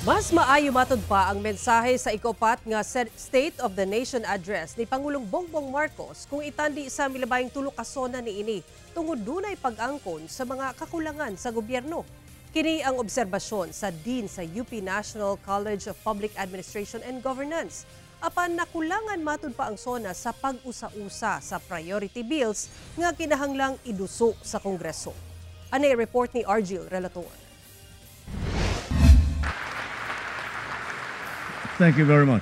Mas maayo matud pa ang mensahe sa ikopat nga State of the Nation Address ni Pangulong Bongbong Marcos kung itandi sa milabayng tulo ka sona niini tungod dunay pag-angkon sa mga kakulangan sa gobyerno. Kini ang obserbasyon sa Dean sa UP National College of Public Administration and Governance. Apan nakulangan matud pa ang sona sa pag-usa-usa sa priority bills nga kinahanglang iduso sa Kongreso. Anay report ni Argil Relator. Thank you very much.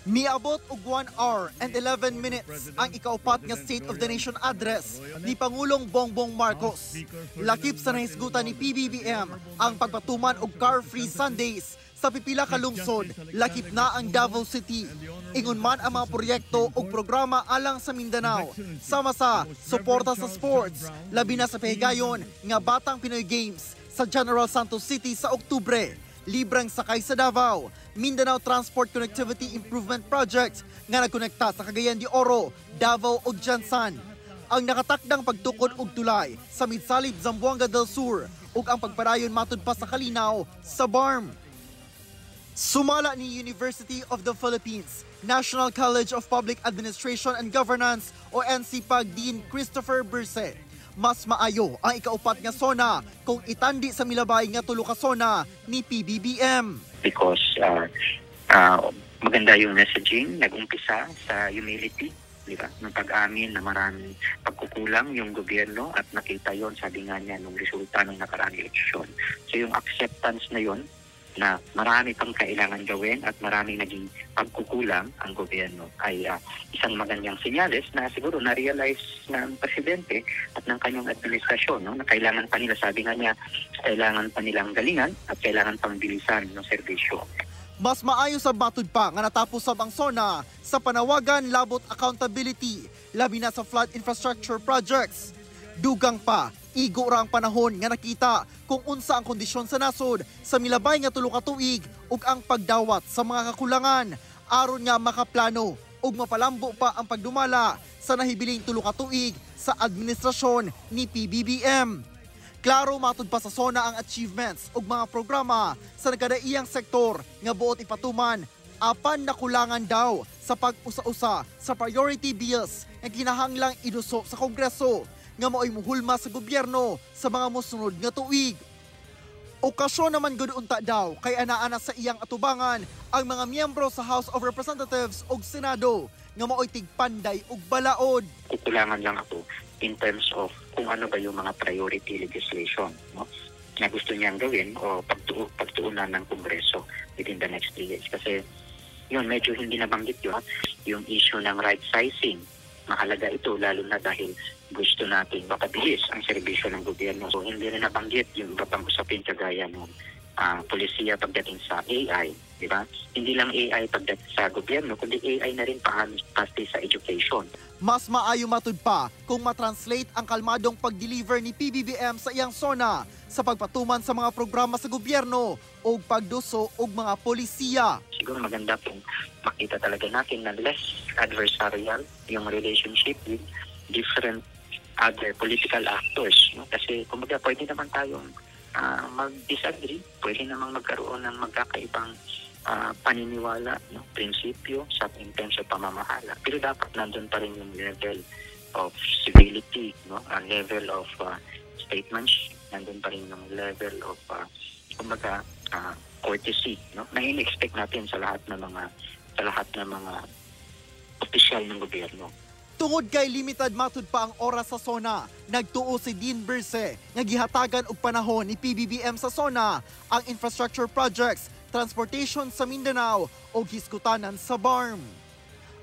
Miabot og 1 hour and 11 minutes ang ikaupat nga State of the Nation Address ni Pangulong Bongbong Marcos. Lakip sa nahisgutan ni PBBM ang pagpatuman og car-free Sundays sa pipila ka lungsod, lakip na ang Davao City. Ingon man ang mga proyekto ug programa alang sa Mindanao. Sama sa suporta sa sports, labi na sa pahigayon nga Batang Pinoy Games sa General Santos City sa Oktubre. Librang sakay sa Davao, Mindanao Transport Connectivity Improvement Project nga nagkonekta sa Cagayan de Oro, Davao ug Jansan. Ang nakatakdang pagtukod og tulay sa Midsalib, Zamboanga del Sur ug ang pagpadayon matud pa sa Kalinaw sa BARM. Sumala ni University of the Philippines, National College of Public Administration and Governance o NCPAG Dean Christopher Berse. Mas maayo ang ikaupat nga sona kung itandi sa milabay nga tulo ka sona ni PBBM. Because maganda yung messaging, nag-umpisa sa humility, di ba? Ng pag-amin na maraming pagkukulang yung gobyerno at nakita yon, sabi nga niya, nung resulta ng nakaraang eleksyon. So yung acceptance na yon na marami pang kailangan gawin at maraming naging pagkukulang ang gobyerno ay isang magandang senyales na siguro na-realize ng presidente at ng kanyang administrasyon, no? Na kailangan pa nila, sabi nga niya, kailangan pa nilang galingan at kailangan pang bilisan ng serbisyo. Mas maayo sa batud pa nga natapos sa bangsona sa panawagan labot accountability, labi na sa flood infrastructure projects. Dugang pa, igo ra ang panahon nga nakita kung unsa ang kondisyon sa nasod sa milabay nga tulo ka tuig ug ang pagdawat sa mga kakulangan aron nga makaplano ug mapalambo pa ang pagdumala sa nahibiling tulo ka tuig sa administrasyon ni PBBM. Klaro matud pa sa sona ang achievements ug mga programa sa nagkadaiyang sektor nga buot ipatuman apan nakulangan daw sa pag-usa-usa sa priority bills nga kinahanglang iduso sa Kongreso nga mao'y muhulma sa gobyerno sa mga mosunod nga tuig. Okasyon naman gud unta daw kay ana-ana sa iyang atubangan ang mga miyembro sa House of Representatives ug Senado nga mao'y tigpanday ug balaod. Kukulangan lang ako in terms of kung ano ba yung mga priority legislation, no, na gusto niyang gawin o pagtuunan ng Kongreso within the next 3 years. Kasi yun, medyo hindi nabanggit yun, yung issue ng right sizing. Mahalaga ito lalo na dahil gusto natin makabilis ang serbisyo ng gobyerno. So hindi rin nabanggit yung iba pang usapin kagaya ng polisiya pagdating sa AI, di ba? Hindi lang AI pagdating sa gobyerno, kundi AI na rin pati sa education. Mas maayo matud pa kung matranslate ang kalmadong pag-deliver ni PBBM sa iyang sona sa pagpatuman sa mga programa sa gobyerno o pagduso og mga polisiya. Siguro maganda kung makita talaga natin na less adversarial yung relationship with different other political actors, no? Kasi kumbaga pwede naman tayong mag-disagree, pwede namang magkaroon ng magkakaibang paniniwala, no? Prinsipyo sa in terms of pamamahala. Pero dapat nandun pa rin yung level of civility, no? Level of statemanship, nandun pa rin yung level of kumbaga courtesy, no? Na in-expect natin sa lahat ng mga opisyal ng gobyerno. Tungod kay limited matud pa ang oras sa sona, nagtuo si Dean Berse nga gihatagan og panahon ni PBBM sa sona ang infrastructure projects, transportation sa Mindanao o hiskutanan sa BARM.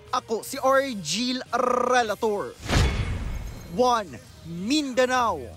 Ako si Argil Relator. 1 Mindanao.